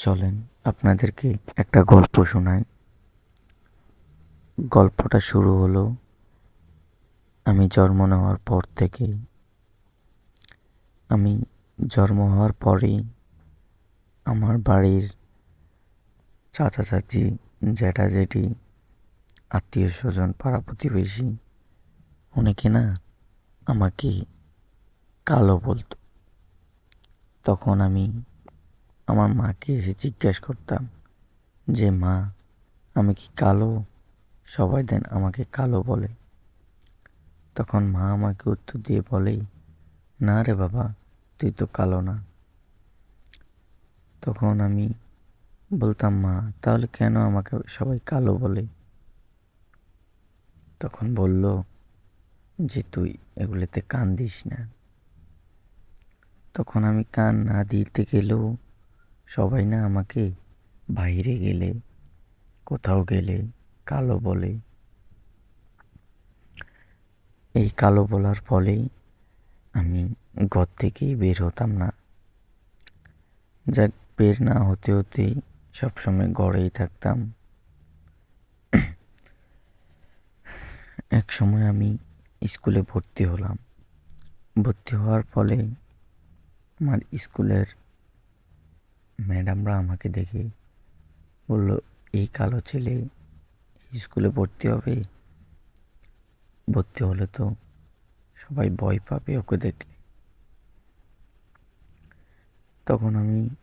চলেন আপনাদেরকে একটা গল্প শোনাই। গল্পটা শুরু হলো আমি জন্ম নেওয়ার পর থেকেই। আমি জন্ম হওয়ার পরেই আমার বাড়ির চাচা চাচি, জ্যাঠা জেঠি, আত্মীয় স্বজন, পাড়া প্রতিবেশী অনেকে না আমাকে কালো বলতো। তখন আমি আমার মাকে এসে জিজ্ঞেস করতাম যে, মা, আমি কি কালো? সবাই দেন আমাকে কালো বলে। তখন মা আমাকে উত্তর দিয়ে বলেই, না রে বাবা, তুই তো কালো না। তখন আমি বলতাম, মা, তাহলে কেন আমাকে সবাই কালো বলে? তখন বলল যে, তুই এগুলোতে কান দিস না। তখন আমি কান না দিতে গেলেও সবাই না আমাকে বাইরে গেলে, কোথাও গেলে কালো বলে। এই কালো বলার ফলেই আমি ঘর থেকেই বের হতাম না। যাক, বের না হতে হতেই সবসময় ঘরেই থাকতাম। এক সময় আমি স্কুলে ভর্তি হলাম। ভর্তি হওয়ার ফলে আমার স্কুলের ম্যাডামরা আমাকে দেখে বলল, এই কালো ছেলে স্কুলে ভর্তি হবে? ভর্তি হলে তো সবাই ভয় পাবে ওকে দেখলে। তখন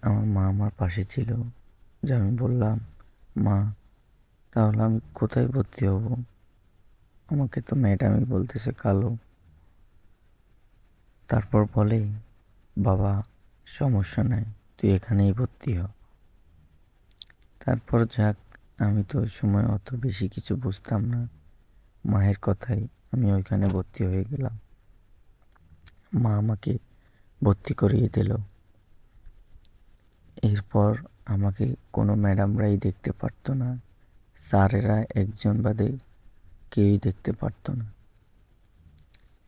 আমার মা আমার পাশে ছিল, যে আমি বললাম, মা, তাহলে আমি কোথায় ভর্তি হব? আমাকে তো ম্যাডামই বলতেছে কালো। তারপর বলে, বাবা, সমস্যা নাই, তুই এখানেই ভর্তি হ। তারপর যাক, আমি তো ওই সময় অত বেশি কিছু বুঝতাম না। মায়ের কথাই আমি ওইখানে ভর্তি হয়ে গেলাম। মা আমাকে ভর্তি করিয়ে দিল। এরপর আমাকে কোনো ম্যাডামরাই দেখতে পারতো না। স্যারেরা একজন বাদে কেউই দেখতে পারতো না।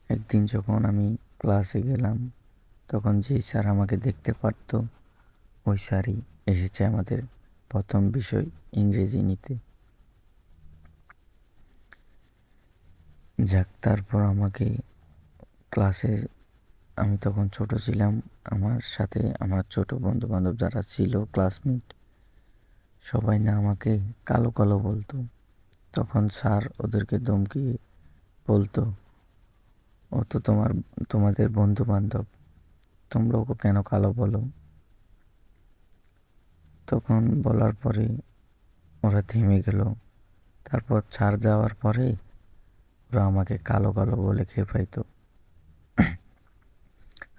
একদিন যখন আমি ক্লাসে গেলাম, তখন যেই স্যার আমাকে দেখতে পারতো, ওই স্যারই এসেছে আমাদের প্রথম বিষয় ইংরেজি নিতে। যাক, তারপর আমাকে ক্লাসে, আমি তখন ছোট ছিলাম, আমার সাথে আমার ছোট বন্ধু বান্ধব যারা ছিল, ক্লাসমেট, সবাই না আমাকে কালো কালো বলতো। তখন স্যার ওদেরকে ধমকিয়ে বলতো, ও তো তোমাদের বন্ধু বান্ধব, তোমরা ওকে কেন কালো বলো? তখন বলার পরে ওরা থেমে গেল। তারপর স্যার যাওয়ার পরে ওরা আমাকে কালো কালো বলে খেপাইতো।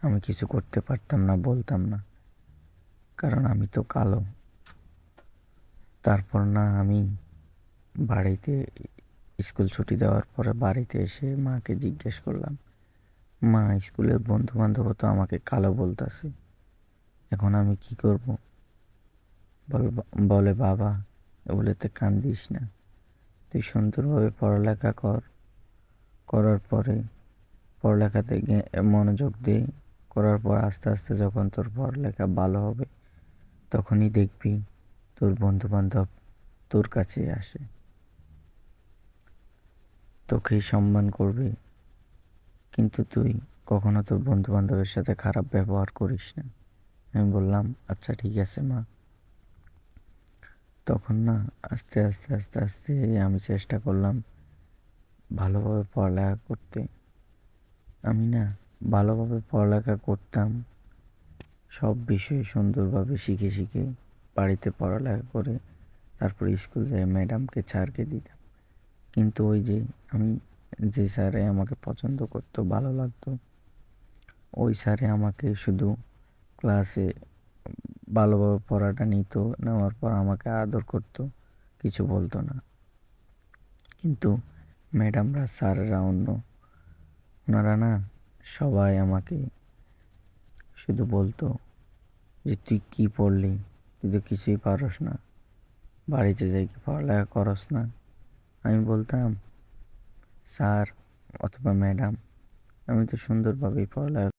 আমি কিছু করতে পারতাম না, বলতাম না, কারণ আমি তো কালো। তারপর না আমি বাড়িতে, স্কুল ছুটি দেওয়ার পরে বাড়িতে এসে মাকে জিজ্ঞেস করলাম, মা, স্কুলের বন্ধু বান্ধব তো আমাকে কালো বলতেছে, এখন আমি কি করব? বলে, বাবা, এগুলোতে কান দিস না, তুই সুন্দরভাবে পড়ালেখা কর, করার পরে পড়ালেখাতে মনোযোগ দে, করার পর আস্তে আস্তে যখন তোর পড়ালেখা ভালো হবে, তখনই দেখবি তোর বন্ধু বান্ধব তোর কাছে আসে, তোকেই সম্মান করবে, কিন্তু তুই কখনো তোর বন্ধু বান্ধবের সাথে খারাপ ব্যবহার করিস না। আমি বললাম, আচ্ছা ঠিক আছে মা। তখন না আস্তে আস্তে আস্তে আস্তে আমি চেষ্টা করলাম ভালোভাবে পড়ালেখা করতে। আমি না ভালোভাবে পড়ালেখা করতাম, সব বিষয় সুন্দরভাবে শিখে শিখে বাড়িতে পড়ালেখা করে তারপরে স্কুল যাই ম্যাডামকে স্যারকে দিতাম। কিন্তু ওই যে আমি যে স্যারে আমাকে পছন্দ করতো, ভালো লাগতো, ওই স্যারে আমাকে শুধু ক্লাসে ভালোভাবে পড়াটা নিত, নেওয়ার পর আমাকে আদর করতো, কিছু বলতো না। কিন্তু ম্যাডামরা, স্যাররা অন্য, ওনারা না সবাই আমাকে শুধু বলতো যে, তুই কি পড়লি? তুই তো কিছুই পারস না, বাড়িতে যাই কি পড়ালেখা করস না? আমি বলতাম, স্যার অথবা ম্যাডাম, আমি তো সুন্দরভাবেই পড়ালেখা